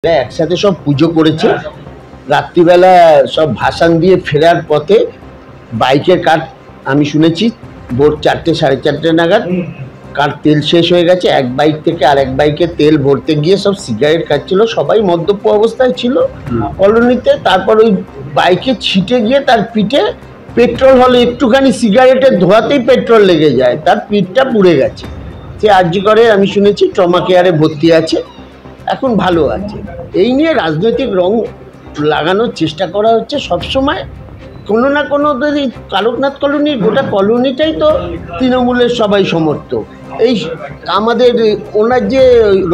একসাথে সব পুজো করেছে। রাত্রিবেলা সব ভাসান দিয়ে ফেরার পথে বাইকের কাঠ আমি শুনেছি ভোর 4টে 4:30 নাগাদ কার তেল শেষ হয়ে গেছে। এক বাইক থেকে আরেক বাইকে তেল ভরতে গিয়ে সব সিগারেট খাচ্ছিল, সবাই মদ্যপ অবস্থায় ছিল কলোনিতে। তারপর ওই বাইকে ছিটে গিয়ে তার পিঠে পেট্রোল হলে একটুখানি সিগারেটের ধোয়াতেই পেট্রোল লেগে যায়, তার পিঠটা পুড়ে গেছে। সে আরজি করে আমি শুনেছি ট্রমা কেয়ারে ভর্তি আছে, এখন ভালো আছে। এই নিয়ে রাজনৈতিক রং লাগানোর চেষ্টা করা হচ্ছে সবসময়। কোনো না কোনো কালকনাথ কলোনির গোটা কলোনিটাই তো তৃণমূলের সবাই সমর্থক। এই আমাদের ওনার যে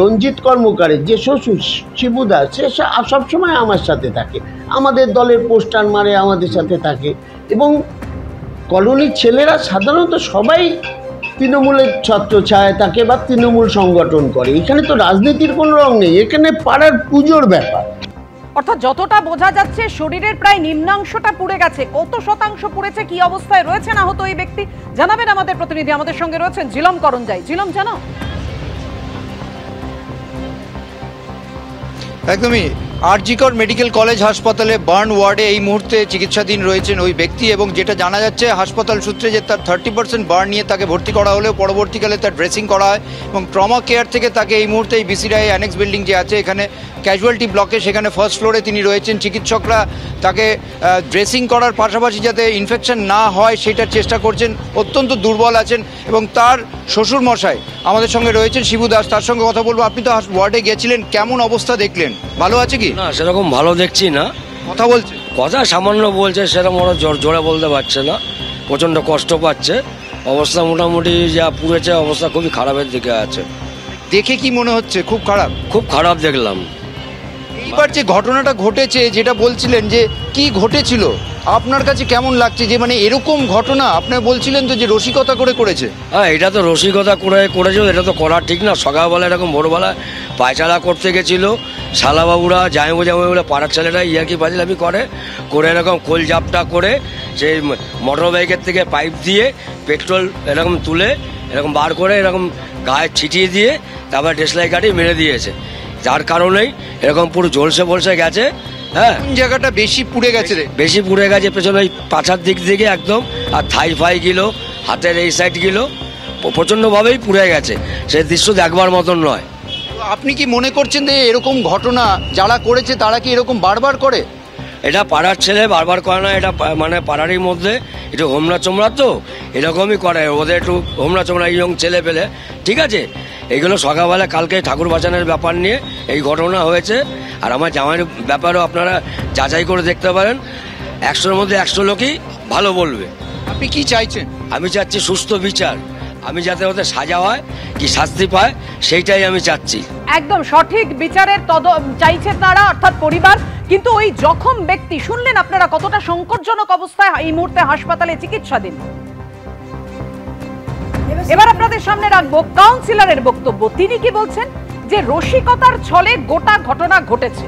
রঞ্জিত কর্মকারের যে শ্বশুর শিবুদা, সে সবসময় আমার সাথে থাকে, আমাদের দলের পোস্টার মারে, আমাদের সাথে থাকে। এবং কলোনির ছেলেরা সাধারণত সবাই তৃণমূলের ছত্রছায়ায় থাকে বা তৃণমূল সংগঠন করে। এখানে তো রাজনীতির কোনো রং নেই, এখানে পাড়ার পুজোর ব্যাপার। অর্থাৎ যতটা বোঝা যাচ্ছে শরীরের প্রায় নিম্নাংশটা পুড়ে গেছে। কত শতাংশ পুড়েছে, কি অবস্থায় রয়েছেন আহত এই ব্যক্তি জানাবেন আমাদের প্রতিনিধি। আমাদের সঙ্গে রয়েছেন জিলম করঞ্জাই। জিলম, জানাও। একদমই আরজিকর মেডিকেল কলেজ হাসপাতালে বার্ন ওয়ার্ডে এই মুহূর্তে চিকিৎসাধীন রয়েছেন ওই ব্যক্তি। এবং যেটা জানা যাচ্ছে হাসপাতাল সূত্রে যে তার 30% বার্ন নিয়ে তাকে ভর্তি করা হলেও পরবর্তীকালে তার ড্রেসিং করা হয় এবং ট্রমা কেয়ার থেকে তাকে এই মুহূর্তে এই বিসিআই অ্যানেক্স বিল্ডিং যে আছে এখানে ক্যাজুয়ালিটি ব্লকে, সেখানে ফার্স্ট ফ্লোরে তিনি রয়েছেন। চিকিৎসকরা তাকে ড্রেসিং করার পাশাপাশি যাতে ইনফেকশন না হয় সেটার চেষ্টা করছেন। অত্যন্ত দুর্বল আছেন এবং তার শ্বশুর মশাই আমাদের সঙ্গে রয়েছেন শিবু দাস, তার সঙ্গে কথা বলবো। আপনি তো ওয়ার্ডে গেছিলেন, কেমন অবস্থা দেখলেন? ভালো আছে কি? না, সেরকম ভালো দেখছি না। কথা বলছে, কথা সামান্য বলছে, সেরকম ওরা জোরে বলতে পারছে না, প্রচণ্ড কষ্ট পাচ্ছে। অবস্থা মোটামুটি যা পুড়েছে, অবস্থা খুবই খারাপের দিকে আছে। দেখে কি মনে হচ্ছে? খুব খারাপ? খুব খারাপ দেখলাম। এইবার যে ঘটনাটা ঘটেছে, যেটা বলছিলেন যে কি ঘটেছিল, আপনার কাছে কেমন লাগছে? যে মানে এরকম ঘটনা আপনি বলছিলেন তো যে রসিকতা করে করেছে। হ্যাঁ, এটা তো রসিকতা করেছে, এটা তো করা ঠিক না। সকালবেলা এরকম ভোরবেলা পায়চারা করতে গেছিল, শালাবাবুরা জামাইবুরা পাড়ার ছেলেরা ইয়ার্কি পাজলামি করে এরকম কোল জাপটা করে সেই মোটর বাইকের থেকে পাইপ দিয়ে পেট্রোল এরকম তুলে এরকম বার করে এরকম গায়ে ছিটিয়ে দিয়ে তারপর দেশলাই কাটি মেরে দিয়েছে। যার কারণেই এরকম পুরো ঝলসে গেছে। হ্যাঁ, জায়গাটা বেশি পুড়ে গেছে, বেশি পুড়ে গেছে পেছনে ওই পাছার দিক থেকে একদম, আর থাই ফাই গিলো, হাতের এই সাইড গিলো, প্রচণ্ডভাবেই পুড়ে গেছে। সেই দৃশ্য দেখবার মতন নয়। আপনি কি মনে করছেন যে এরকম ঘটনা যারা করেছে তারা কি এরকম বারবার করে? এটা পাড়ার ছেলে বারবার করে না, এটা মানে পাড়ারই মধ্যে একটু হোমরা চোমরা, তো এরকমই করে ওদের একটু হোমরা চোমরা ইয়ং ছেলে পেলে। ঠিক আছে, এইগুলো সকালবেলা কালকে ঠাকুর বাঁচানোর ব্যাপার নিয়ে এই ঘটনা হয়েছে। আর আমার জামাইয়ের ব্যাপারেও আপনারা যাচাই করে দেখতে পারেন, 100-র মধ্যে 100 লোকই ভালো বলবে। আপনি কি চাইছেন? আমি চাচ্ছি সুস্থ বিচার। আমি যাতে ওদের সাজা হয়, কি শাস্তি পায়, সেইটাই আমি চাচ্ছি। একদম সঠিক বিচারের চাইছে তারা, অর্থাৎ পরিবার। কিন্তু ওই জখম ব্যক্তি শুনলেন আপনারা কতটা সংকটজনক অবস্থায় এই মুহূর্তে হাসপাতালে চিকিৎসাধীন। এবার আপনাদের সামনে রাখবো কাউন্সিলরের বক্তব্য। তিনি কি বলছেন, যে রসিকতার ছলে গোটা ঘটনা ঘটেছে।